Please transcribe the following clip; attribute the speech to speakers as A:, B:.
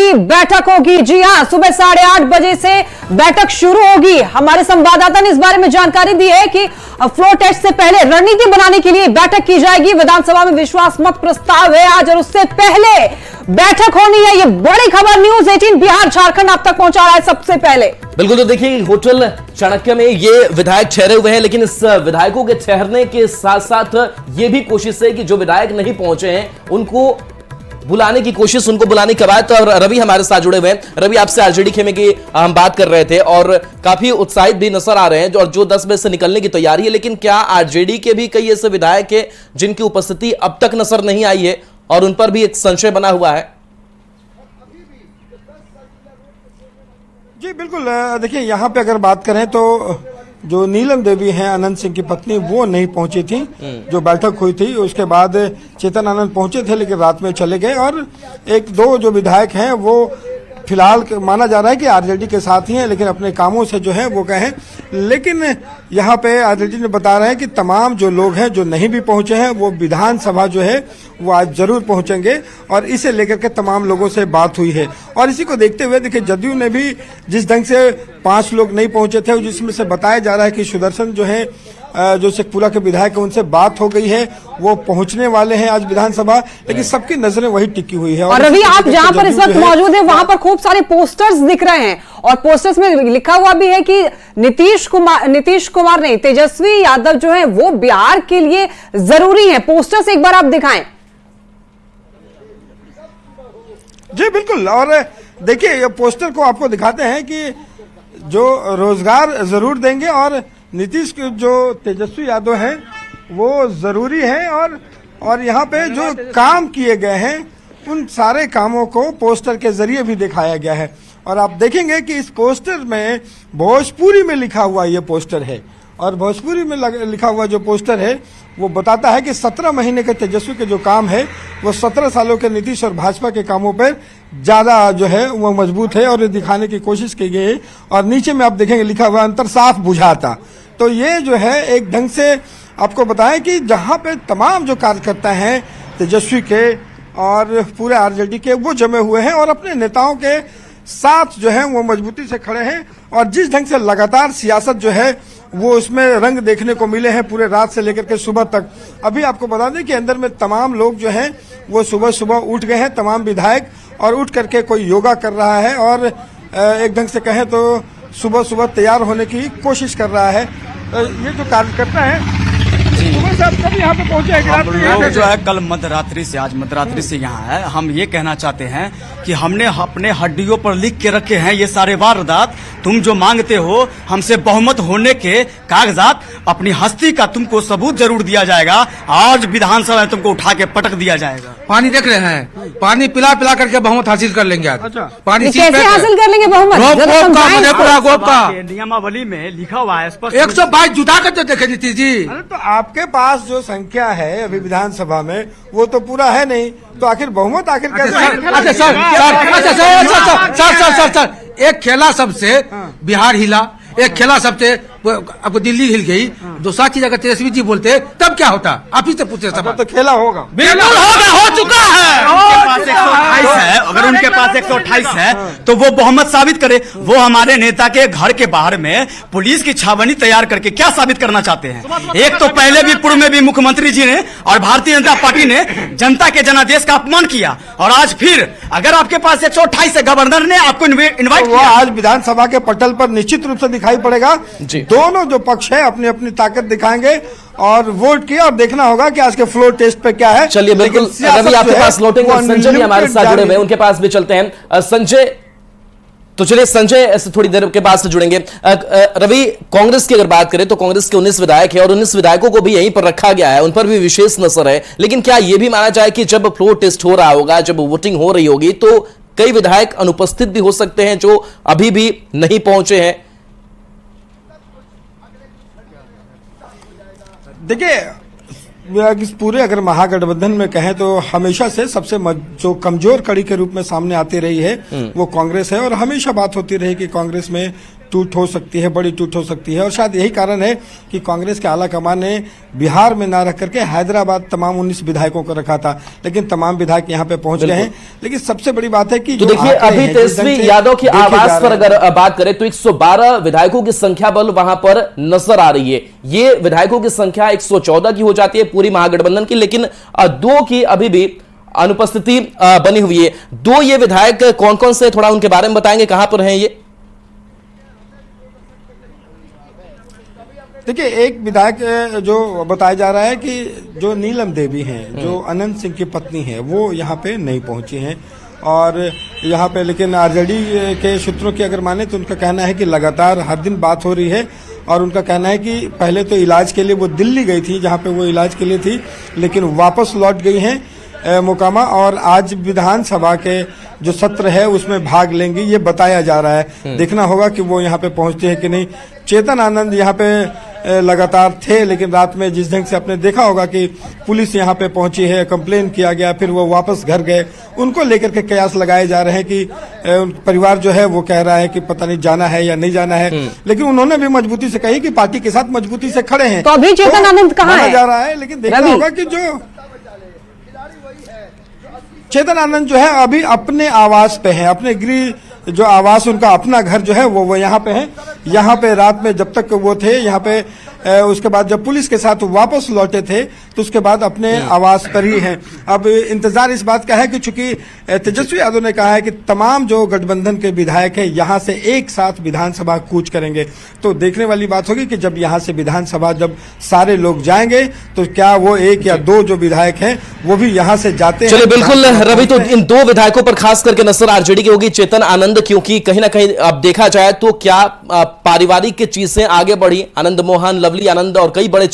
A: की बैठक होगी। जी हां, सुबह 8:30 बजे से बैठक शुरू होगी। हमारे संवाददाता ने इस बारे में जानकारी दी है कि फ्लोर टेस्ट से पहले रणनीति बनाने के लिए बैठक की जाएगी। विधानसभा में विश्वास मत प्रस्ताव है आज और उससे पहले बैठक होनी है। ये बड़ी खबर न्यूज 18 बिहार झारखंड आप तक पहुंचा रहा है सबसे पहले।
B: बिल्कुल, तो देखिए होटल चाणक्य में ये विधायक ठहरे हुए हैं, लेकिन इस विधायकों के ठहरने के साथ साथ ये भी कोशिश है कि जो विधायक नहीं पहुंचे हैं उनको बुलाने की कोशिश, उनको बुलाने के बाद। और रवि हमारे साथ जुड़े हुए हैं। रवि, आपसे आरजेडी खेमे की हम बात कर रहे थे और काफी उत्साहित भी नजर आ रहे हैं और जो 10 बजे से निकलने की तैयारी है, लेकिन क्या आरजेडी के भी कई ऐसे विधायक हैं जिनकी उपस्थिति अब तक नजर नहीं आई है और उन पर भी एक संशय बना हुआ है?
C: जी बिल्कुल, देखिए यहाँ पे अगर बात करें तो जो नीलम देवी हैं अनंत सिंह की पत्नी, वो नहीं पहुंची थी। जो बैठक हुई थी उसके बाद चेतन आनंद पहुंचे थे, लेकिन रात में चले गए। और एक दो जो विधायक हैं वो फिलहाल माना जा रहा है कि आरजेडी के साथ ही हैं, लेकिन अपने कामों से जो है वो कहें। लेकिन यहाँ पे आरजेडी ने बता रहे हैं कि तमाम जो लोग हैं जो नहीं भी पहुंचे हैं वो विधानसभा जो है वो आज जरूर पहुंचेंगे और इसे लेकर के तमाम लोगों से बात हुई है। और इसी को देखते हुए देखिए जदयू ने भी जिस ढंग से 5 लोग नहीं पहुंचे थे, जिसमें से बताया जा रहा है कि सुदर्शन जो है जो शेखपुरा के विधायक है उनसे बात हो गई है, वो पहुंचने वाले हैं आज विधानसभा, लेकिन सबकी नजरें वही टिकी हुई है।
A: और रवि, आप जहां पर इस वक्त मौजूद हैं वहां पर खूब सारे पोस्टर्स दिख रहे हैं और पोस्टर्स में लिखा हुआ भी है कि नीतीश कुमार नहीं, तेजस्वी यादव जो है वो बिहार के लिए जरूरी है। पोस्टर्स एक बार आप दिखाएं।
C: जी बिल्कुल, और देखिए ये पोस्टर को आपको दिखाते हैं कि जो रोजगार जरूर देंगे और नीतीश के जो तेजस्वी यादव हैं वो जरूरी है। और यहाँ पे जो काम किए गए हैं उन सारे कामों को पोस्टर के जरिए भी दिखाया गया है। और आप देखेंगे कि इस पोस्टर में भोजपुरी में लिखा हुआ ये पोस्टर है और भोजपुरी में लिखा हुआ जो पोस्टर है वो बताता है कि 17 महीने के तेजस्वी के जो काम है वो 17 सालों के नीतीश और भाजपा के कामों पर ज्यादा जो है वो मजबूत है और दिखाने की कोशिश की गई है। और नीचे में आप देखेंगे लिखा हुआ अंतर साफ बुझाता। तो ये जो है एक ढंग से आपको बताएं कि जहां पे तमाम जो कार्यकर्ता हैं तेजस्वी के और पूरे आरजेडी के वो जमे हुए हैं और अपने नेताओं के साथ जो है वो मजबूती से खड़े हैं। और जिस ढंग से लगातार सियासत जो है वो उसमें रंग देखने को मिले हैं पूरे रात से लेकर के सुबह तक। अभी आपको बता दें कि अंदर में तमाम लोग जो हैं वो सुबह सुबह उठ गए हैं, तमाम विधायक, और उठ करके कोई योगा कर रहा है और एक ढंग से कहें तो सुबह सुबह तैयार होने की कोशिश कर रहा है। ये जो कार्यकर्ता है सुबह से आप कब यहाँ पे पहुंचे?
D: हम लोग जो है कल मध्यरात्रि से, आज मध्यरात्रि से यहाँ है। हम ये कहना चाहते हैं कि हमने अपने हड्डियों पर लिख के रखे हैं ये सारे वारदात। तुम जो मांगते हो हमसे बहुमत होने के कागजात, अपनी हस्ती का तुमको सबूत जरूर दिया जाएगा। आज विधानसभा में तुमको उठा के पटक दिया जाएगा।
E: पानी देख रहे हैं, पानी पिला पिला करके बहुमत हासिल कर लेंगे आज।
C: अच्छा,
E: पानी
A: कैसे हासिल कर लेंगे बहुमत?
E: गोप का
D: नियमावली में लिखा हुआ है
E: 122 जुटा कर तो देखे नीतीश जी।
C: अरे तो आपके पास जो संख्या है अभी विधानसभा में वो तो पूरा है नहीं, तो आखिर बहुमत आखिर कैसे?
E: सर, एक खेला सबसे बिहार हिला, एक खेला सबसे आपको दिल्ली हिल गई। दूसरा चीज अगर तेजस्वी जी बोलते तब क्या होता? आप ही से पूछे सब।
C: तो खेला होगा,
E: बिल्कुल होगा, हो चुका है।
D: उनके पास 128 है, अगर उनके पास 128 है तो वो बहुमत साबित करे। वो हमारे नेता के घर के बाहर में पुलिस की छावनी तैयार करके क्या साबित करना चाहते हैं? एक तो पहले भी पूर्व में भी मुख्यमंत्री जी ने और भारतीय जनता पार्टी ने जनता के जनादेश का अपमान किया, और आज फिर अगर आपके पास 128 है, गवर्नर ने आपको इन्वाइट किया।
C: आज विधानसभा के पटल पर निश्चित रूप से दिखाई पड़ेगा। दोनों जो पक्ष है अपनी अपनी ताकत दिखाएंगे और वोट किया, और देखना होगा कि आज के फ्लोर टेस्ट पे क्या है।
B: चलिए बिल्कुल, रवि आपके पास लौटेंगे और संजय भी हमारे साथ जुड़े हुए हैं, उनके पास भी चलते हैं। संजय, तो चलिए संजय से थोड़ी देर के बाद से जुड़ेंगे। रवि, कांग्रेस की अगर बात करें तो कांग्रेस के 19 विधायक है और 19 विधायकों को भी यहीं पर रखा गया है, उन पर भी विशेष नजर है। लेकिन क्या यह भी माना जाए कि जब फ्लोर टेस्ट हो रहा होगा, जब वोटिंग हो रही होगी, तो कई विधायक अनुपस्थित भी हो सकते हैं जो अभी भी नहीं पहुंचे हैं?
C: देखिए इस पूरे अगर महागठबंधन में कहें तो हमेशा से सबसे जो कमजोर कड़ी के रूप में सामने आती रही है वो कांग्रेस है। और हमेशा बात होती रही कि कांग्रेस में टूट हो सकती है, बड़ी टूट हो सकती है। और शायद यही कारण है कि कांग्रेस के आला कमान ने बिहार में ना रख करके हैदराबाद तमाम 19 विधायकों को रखा था, लेकिन तमाम विधायक यहाँ पे पहुंच गए हैं। लेकिन सबसे बड़ी बात है कि
B: तो देखिए, अभी तेजस्वी यादव की आवाज पर अगर बात करें तो 112 विधायकों की संख्या बल वहां पर नजर आ रही है। ये विधायकों की संख्या 114 की हो जाती है पूरी महागठबंधन की, लेकिन 2 की अभी भी अनुपस्थिति बनी हुई है। 2 ये विधायक कौन कौन से, थोड़ा उनके बारे में बताएंगे, कहां पर हैं ये?
C: देखिए, एक विधायक जो बताया जा रहा है कि जो नीलम देवी हैं, जो अनंत सिंह की पत्नी है, वो यहाँ पे नहीं पहुंची हैं। और यहाँ पे लेकिन आरजेडी के सूत्रों की अगर माने तो उनका कहना है कि लगातार हर दिन बात हो रही है। और उनका कहना है कि पहले तो इलाज के लिए वो दिल्ली गई थी, जहाँ पे वो इलाज के लिए थी, लेकिन वापस लौट गई हैं मोकामा, और आज विधानसभा के जो सत्र है उसमें भाग लेंगी, ये बताया जा रहा है। देखना होगा कि वो यहाँ पे पहुंचते हैं कि नहीं। चेतन आनंद यहाँ पे लगातार थे, लेकिन रात में जिस ढंग से आपने देखा होगा कि पुलिस यहाँ पे पहुंची है, कंप्लेन किया गया, फिर वो वापस घर गए। उनको लेकर के कयास लगाए जा रहे हैं कि परिवार जो है वो कह रहा है कि पता नहीं जाना है या नहीं जाना है, लेकिन उन्होंने भी मजबूती से कही कि पार्टी के साथ मजबूती से खड़े हैं।
A: तो अभी चेतन आनंद कहाँ है?
C: जा रहा है, लेकिन देखना होगा कि जो चेतन आनंद जो है अभी अपने आवास पे है, अपने गृह जो आवास, उनका अपना घर जो है वो यहाँ पे है। यहाँ पे रात में जब तक वो थे यहाँ पे, उसके बाद जब पुलिस के साथ वापस लौटे थे तो उसके बाद अपने आवास पर ही हैं। अब इंतजार इस बात का है कि चूंकि तेजस्वी यादव ने कहा है कि तमाम जो गठबंधन के विधायक है यहाँ से एक साथ विधानसभा कूच करेंगे, तो देखने वाली बात होगी कि जब यहाँ से विधानसभा जब सारे लोग जाएंगे तो क्या वो 1 या 2 जो विधायक हैं वो भी यहाँ से जाते हैं।
B: चलिए, बिल्कुल रवि, तो इन 2 विधायकों पर खास करके नजर आरजेडी की होगी, चेतन आनंद, क्योंकि कहीं ना कहीं अब देखा जाए तो क्या पारिवारिक चीजें आगे बढ़ी, आनंद मोहन, लवली आनंद और कई बड़े